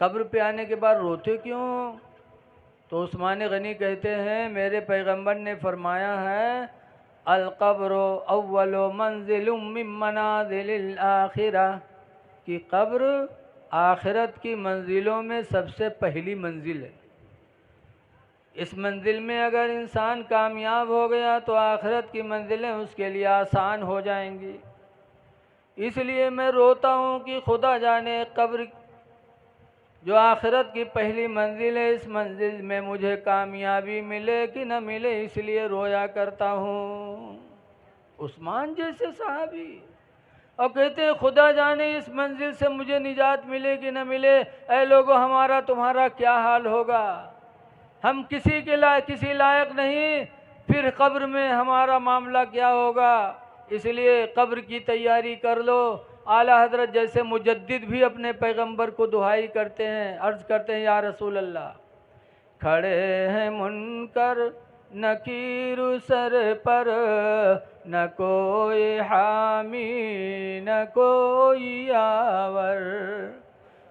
कब्र पे आने के बाद रोते क्यों? तो उस्मान गनी कहते हैं मेरे पैगंबर ने फरमाया है अल-क़ब्र अव्वल मंज़िल मिन मनाज़िलिल आखिरा, कि कब्र आखिरत की मंजिलों में सबसे पहली मंजिल है। इस मंजिल में अगर इंसान कामयाब हो गया तो आखिरत की मंजिलें उसके लिए आसान हो जाएंगी। इसलिए मैं रोता हूँ कि खुदा जाने कब्र जो आखिरत की पहली मंजिल है, इस मंजिल में मुझे कामयाबी मिले कि न मिले, इसलिए रोया करता हूँ। उस्मान जैसे सहाबी और कहते हैं खुदा जाने इस मंजिल से मुझे निजात मिले कि न मिले। ऐ लोगों, हमारा तुम्हारा क्या हाल होगा? हम किसी लायक नहीं, फिर कब्र में हमारा मामला क्या होगा? इसलिए कब्र की तैयारी कर लो। आला हजरत जैसे मुजद्दिद भी अपने पैगंबर को दुहाई करते हैं, अर्ज करते हैं या रसूल अल्लाह, खड़े हैं मुनकर नकीर सर पर, न कोई हामी न कोई यावर।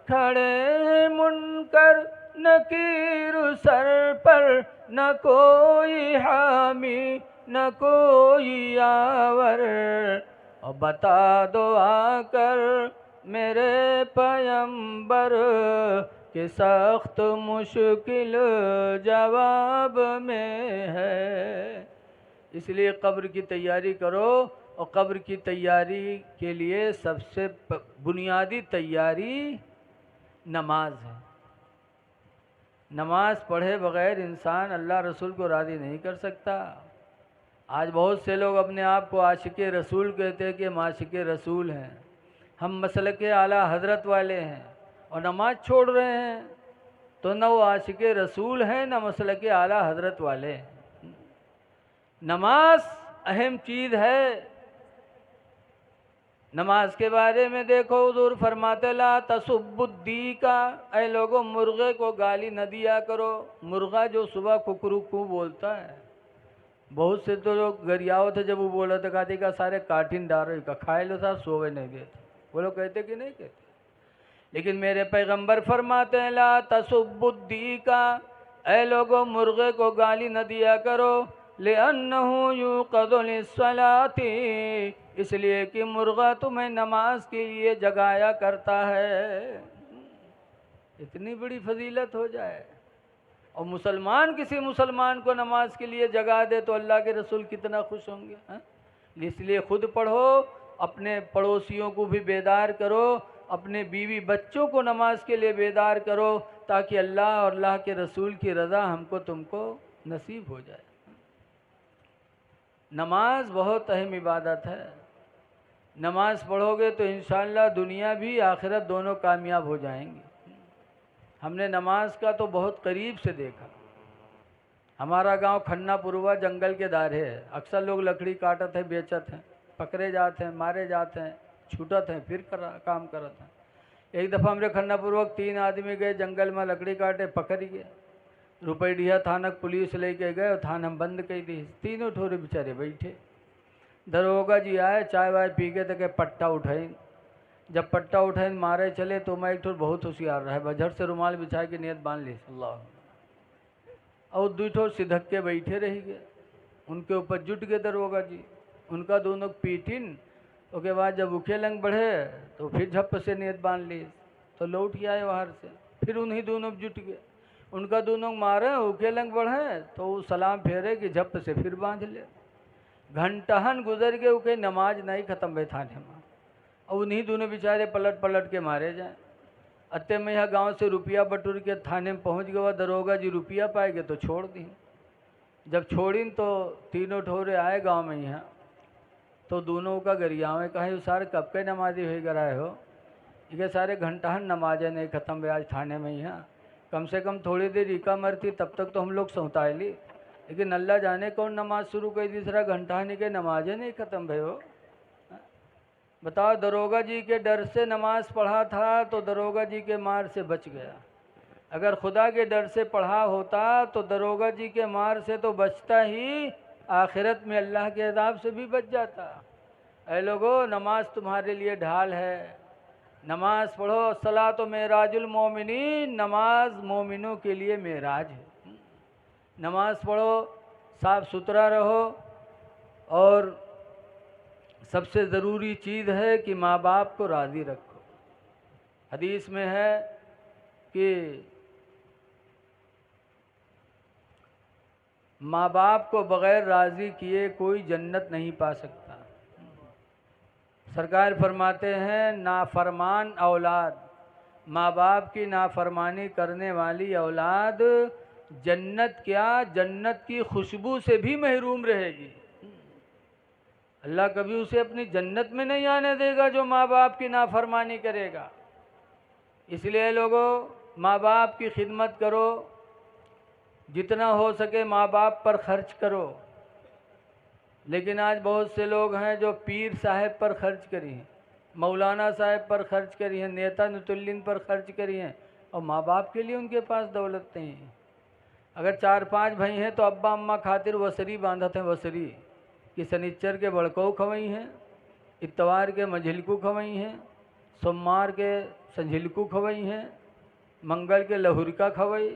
खड़े हैं मुनकर नकीर सर पर, न कोई हामी न कोई यावर। और बता दो आकर मेरे पैगंबर कि सख्त मुश्किल जवाब में है। इसलिए कब्र की तैयारी करो, और कब्र की तैयारी के लिए सबसे बुनियादी तैयारी नमाज है। नमाज पढ़े बगैर इंसान अल्लाह रसूल को राज़ी नहीं कर सकता। आज बहुत से लोग अपने आप को आशिक़े रसूल कहते हैं कि हम आशिक़े रसूल हैं, हम मसलके आला हज़रत वाले हैं, और नमाज छोड़ रहे हैं। तो न वो आशिक़े रसूल हैं न मसलके आला हज़रत वाले हैं। नमाज अहम चीज़ है। नमाज के बारे में देखो, हुज़ूर फरमाते ला तसुब्बुद्दी का, ऐ लोगों मुर्गे को गाली न दिया करो। मुर्गा जो सुबह कुकरुकू बोलता है, बहुत से तो लोग गरियाओ थे जब वो बोला था, कहते का सारे काटिन डारो का खाए लो साहब, सोवे नहीं देते। वो लोग कहते कि नहीं कहते? लेकिन मेरे पैगंबर फरमाते हैं ला तसुब्बुद्दी का, ऐ लोगों मुर्गे को गाली न दिया करो। लिअन्नहु युक़ज़ु लिस्सलाती, इसलिए कि मुर्गा तुम्हें नमाज के लिए जगाया करता है। इतनी बड़ी फजीलत हो जाए, और मुसलमान किसी मुसलमान को नमाज के लिए जगा दे तो अल्लाह के रसूल कितना खुश होंगे। हाँ? इसलिए खुद पढ़ो, अपने पड़ोसियों को भी बेदार करो, अपने बीवी बच्चों को नमाज के लिए बेदार करो, ताकि अल्लाह और अल्लाह के रसूल की रज़ा हमको तुमको नसीब हो जाए। नमाज बहुत अहम इबादत है। नमाज पढ़ोगे तो इंशाअल्लाह दुनिया भी आखिरत दोनों कामयाब हो जाएंगी। हमने नमाज का तो बहुत करीब से देखा। हमारा गांव खन्नापुरवा जंगल के दायरे है। अक्सर लोग लकड़ी काटत हैं, बेचत हैं, पकड़े जाते हैं, मारे जाते हैं, छूटत हैं, फिर काम करत हैं। एक दफ़ा हमरे खन्नापुरवा 3 आदमी गए जंगल में लकड़ी काटे, पकड़ गए। रुपैडिया थाना पुलिस लेके गए और थाना में बंद कर दी। तीनों ठोरे बेचारे बैठे। दरोगा जी आए, चाय वाय पी के तो के पट्टा उठाई। जब पट्टा उठाए मारे चले तो मैं एक ठोर बहुत होशियार रहा, बजर से रुमाल बिछा के नियत बांध ली अल्लाह, और 2 ठोर सिधक के बैठे रह गए। उनके ऊपर जुट गए दरोगा जी, उनका दोनों पीटिन। उसके बाद जब उखे लंग बढ़े तो फिर झप से नियत बांध ली, तो लौट के आए बाहर से, फिर उन्हीं दोनों जुट गए। उनका दोनों मारे, उखे लंग बढ़े तो वो सलाम फेरे कि झप से फिर बांध ले। घंटाहन गुजर गए, उके नमाज नहीं खत्म भई थाने में, और उन्हीं दोनों बेचारे पलट पलट के मारे जाए। अत्ते में यहाँ गांव से रुपया बटूर के थाने में पहुँच गया। दरोगा जी रुपया पाएंगे तो छोड़ दी। जब छोड़ीन तो तीनों ठोरे आए गांव में यहाँ, तो दोनों का गरियाव में कहा सारे कब के नमाजी हो कराए हो? ये सारे घंटाहन नमाजें नहीं ख़त्म हुए आज थाने में यहाँ। कम से कम थोड़ी देर इका मरती तब तक तो हम लोग सौताए ली, लेकिन अल्लाह जाने कौन नमाज शुरू कर दी, दूसरा घंटाहन के नमाजें नहीं ख़त्म भे हो। बताओ, दरोगा जी के डर से नमाज पढ़ा था तो दरोगा जी के मार से बच गया। अगर खुदा के डर से पढ़ा होता तो दरोगा जी के मार से तो बचता ही, आखिरत में अल्लाह के अज़ाब से भी बच जाता। ऐ लोगो, नमाज तुम्हारे लिए ढाल है, नमाज पढ़ो, सलातो मेराजुल मोमिनीन, नमाज मोमिनों के लिए मेराज है। नमाज पढ़ो, साफ सुथरा रहो, और सबसे ज़रूरी चीज़ है कि माँ बाप को राज़ी रखो। हदीस में है कि माँ बाप को बग़ैर राज़ी किए कोई जन्नत नहीं पा सकता। सरकार फरमाते हैं, नाफरमान औलाद, माँ बाप की नाफरमानी करने वाली औलाद जन्नत क्या, जन्नत की खुशबू से भी महरूम रहेगी। अल्लाह कभी उसे अपनी जन्नत में नहीं आने देगा जो माँ बाप की नाफरमानी करेगा। इसलिए लोगों, माँ बाप की खिदमत करो, जितना हो सके माँ बाप पर खर्च करो। लेकिन आज बहुत से लोग हैं जो पीर साहब पर खर्च करी हैं, मौलाना साहब पर खर्च करी हैं, नेता नुतुल्लिन पर खर्च करी हैं, और माँ बाप के लिए उनके पास दौलत नहीं है। अगर 4-5 भाई हैं तो अब्बा अम्मा खातिर वसरी बांधते हैं, वसरी कि शनिच्चर के बड़कऊ खवई हैं, इतवार के मझिलकू खवई हैं, सोमवार के संझिलकू खवई हैं, मंगल के लहुरका खवई,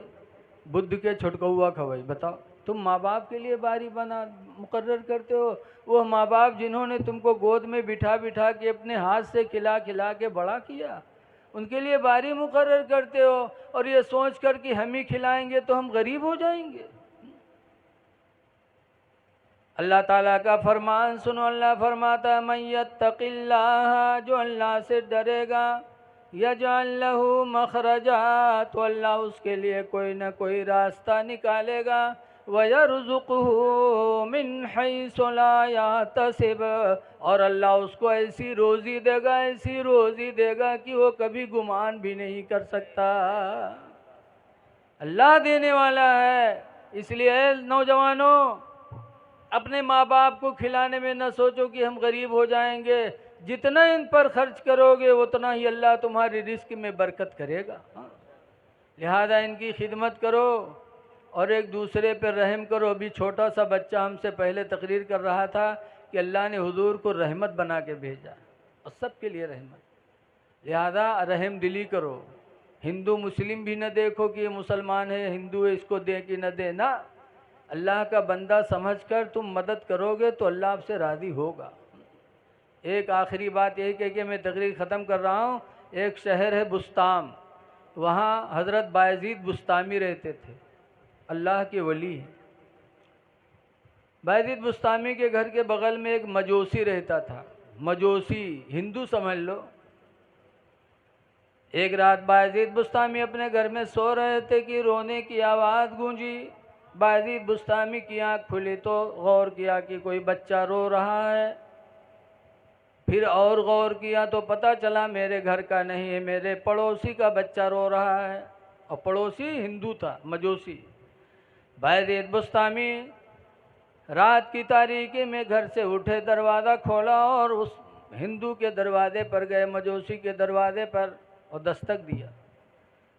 बुध के छुटकौआ खवई। बताओ, तुम माँ बाप के लिए बारी बना मुकर्रर करते हो। वो माँ बाप जिन्होंने तुमको गोद में बिठा बिठा के अपने हाथ से खिला खिला के बड़ा किया, उनके लिए बारी मुकर्रर करते हो, और ये सोच कर कि हम ही खिलाएंगे तो हम गरीब हो जाएंगे। अल्लाह ताला का फरमान सुनो, अल्लाह फरमाता है, मन यत्तक़िल्लाह, जो अल्लाह से डरेगा, यजअल लहू मखरजा, तो अल्लाह उसके लिए कोई ना कोई रास्ता निकालेगा, वयरज़ुक़हू मिन हैसु ला यहतसिब, और अल्लाह उसको ऐसी रोज़ी देगा, ऐसी रोज़ी देगा कि वो कभी गुमान भी नहीं कर सकता। अल्लाह देने वाला है। इसलिए नौजवानों, अपने माँ बाप को खिलाने में न सोचो कि हम गरीब हो जाएंगे। जितना इन पर खर्च करोगे उतना ही अल्लाह तुम्हारी रिस्क में बरकत करेगा। लिहाजा इनकी खिदमत करो और एक दूसरे पर रहम करो। अभी छोटा सा बच्चा हमसे पहले तकरीर कर रहा था कि अल्लाह ने हुजूर को रहमत बना के भेजा, और सबके लिए रहमत। लिहाजा रहम दिली करो। हिंदू मुस्लिम भी न देखो कि ये मुसलमान है, हिंदू है, इसको दे कि न दे, ना, अल्लाह का बंदा समझकर तुम मदद करोगे तो अल्लाह आपसे राज़ी होगा। एक आखिरी बात यही कह के मैं तकरीर ख़त्म कर रहा हूँ। एक शहर है बुस्ताम, वहाँ हज़रत बायज़ीद बुस्तामी रहते थे, अल्लाह के वली हैं। बायज़ीद बुस्तामी के घर के बगल में एक मजूसी रहता था, मजूसी हिंदू समझ लो। एक रात बायज़ीद बुस्तामी अपने घर में सो रहे थे कि रोने की आवाज़ गूंजी। बायज़ीद बुस्तामी की आँख खुली तो गौर किया कि कोई बच्चा रो रहा है। फिर और गौर किया तो पता चला मेरे घर का नहीं है, मेरे पड़ोसी का बच्चा रो रहा है, और पड़ोसी हिंदू था, मजूसी। बायज़ीद बुस्तामी रात की तारीकी में घर से उठे, दरवाज़ा खोला और उस हिंदू के दरवाजे पर गए, मजूसी के दरवाजे पर, और दस्तक दिया।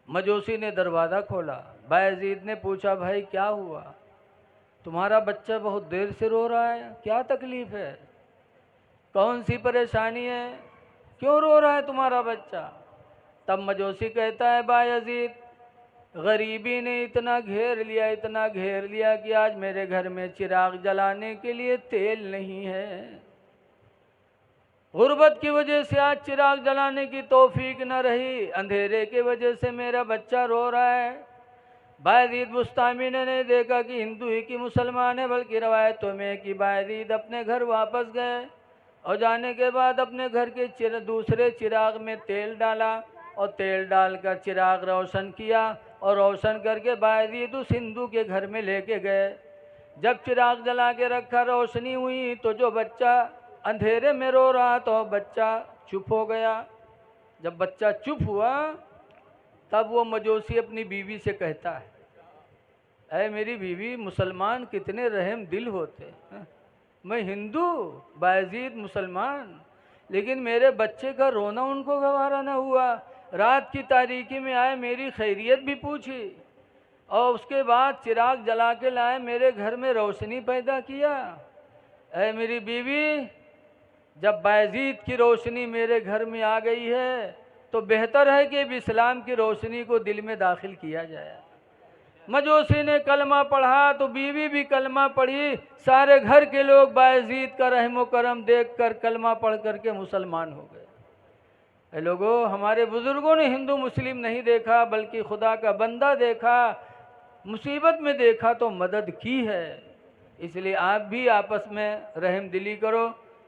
मजूसी ने दरवाज़ा खोला। बायज़ीद ने पूछा, भाई क्या हुआ, तुम्हारा बच्चा बहुत देर से रो रहा है, क्या तकलीफ़ है, कौन सी परेशानी है, क्यों रो रहा है तुम्हारा बच्चा? तब मजूसी कहता है, बायज़ीद, गरीबी ने इतना घेर लिया, इतना घेर लिया कि आज मेरे घर में चिराग जलाने के लिए तेल नहीं है। गुर्बत की वजह से आज चिराग जलाने की तौफीक न रही, अंधेरे की वजह से मेरा बच्चा रो रहा है। बायज़ीद बुस्तामी ने नहीं देखा कि हिंदू ही कि मुसलमान है, बल्कि रवायतों में कि बायज़ीद अपने घर वापस गए, और जाने के बाद अपने घर के दूसरे चिराग में तेल डाला, और तेल डालकर चिराग रोशन किया, और रोशन करके बायज़ीद उस हिंदू के घर में लेके गए। जब चिराग जला के रखा, रोशनी हुई, तो जो बच्चा अंधेरे में रो रहा तो बच्चा चुप हो गया। जब बच्चा चुप हुआ तब वो मजूसी अपनी बीवी से कहता है, ऐ मेरी बीवी, मुसलमान कितने रहम दिल होते हैं, मैं हिंदू, बायज़ीद मुसलमान, लेकिन मेरे बच्चे का रोना उनको गवारा न हुआ। रात की तारीकी में आए, मेरी खैरियत भी पूछी, और उसके बाद चिराग जला के लाए, मेरे घर में रोशनी पैदा किया। ऐ मेरी बीवी, जब बायज़ीद की रोशनी मेरे घर में आ गई है तो बेहतर है कि अब इस्लाम की रोशनी को दिल में दाखिल किया जाए। मजूसी ने कलमा पढ़ा तो बीवी भी कलमा पढ़ी, सारे घर के लोग बायजीद का रहमो करम देख कर कलमा पढ़ करके मुसलमान हो गए। ए लोगों, हमारे बुजुर्गों ने हिंदू मुस्लिम नहीं देखा, बल्कि खुदा का बंदा देखा, मुसीबत में देखा तो मदद की है। इसलिए आप भी आपस में रहम दिली करो,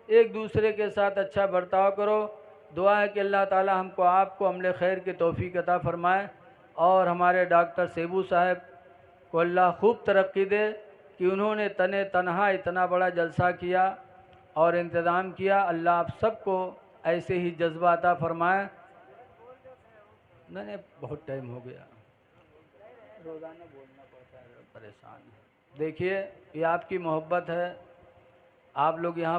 एक दूसरे के साथ अच्छा बर्ताव करो। दुआ है कि अल्लाह ताला हमको आपको अमल खैर की तौफीक अता फरमाए, और हमारे डॉक्टर सेबू साहब को अल्लाह खूब तरक्की दे कि उन्होंने तने तनहा इतना बड़ा जलसा किया और इंतज़ाम किया। अल्लाह आप सबको ऐसे ही जज्बा अता फरमाए। मैंने बहुत टाइम हो गया, रोज़ाना बोलना पड़ता है, परेशान है। देखिए, ये आपकी मोहब्बत है, आप लोग यहाँ